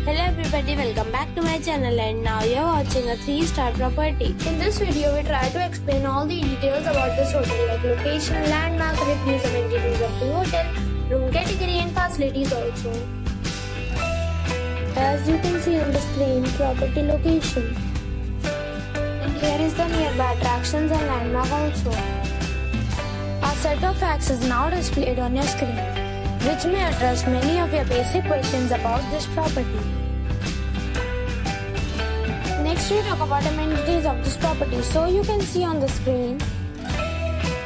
Hello everybody, welcome back to my channel and now you're watching a 3-star property. In this video, we try to explain all the details about this hotel like location, landmark, reviews, amenities of the hotel, room category and facilities also. As you can see on the screen, property location. And here is the nearby attractions and landmark also. A set of facts is now displayed on your screen, which may address many of your basic questions about this property. Next we talk about amenities of this property. So you can see on the screen,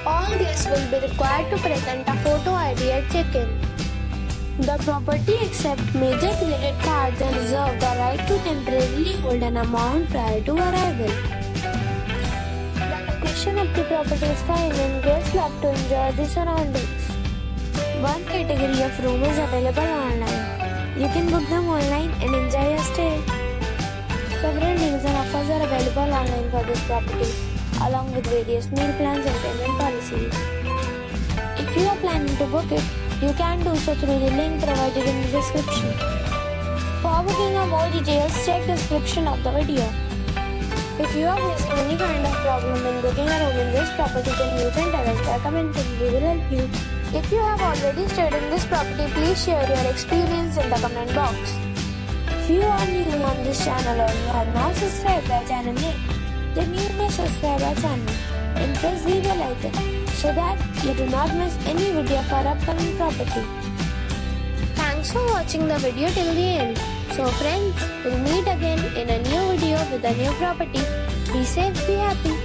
all guests will be required to present a photo ID at check-in. The property accepts major credit cards and reserves the right to temporarily hold an amount prior to arrival. The location of the property is fine and guests love to enjoy the surroundings. One category of room is available online. You can book them online and enjoy your stay. Several deals and offers are available online for this property, along with various meal plans and payment policies. If you are planning to book it, you can do so through the link provided in the description. For booking or more details, check the description of the video. If you are facing any kind of problem in booking a room in this property, then you can tell us by commenting. We will help you. If you have already stayed in this property, please share your experience in the comment box. If you are new on this channel or you have not subscribed our channel yet, then you may subscribe our channel and press the bell icon so that you do not miss any video of our upcoming property. Thanks for watching the video till the end. So friends, we'll meet again in a new video with a new property. Be safe, be happy.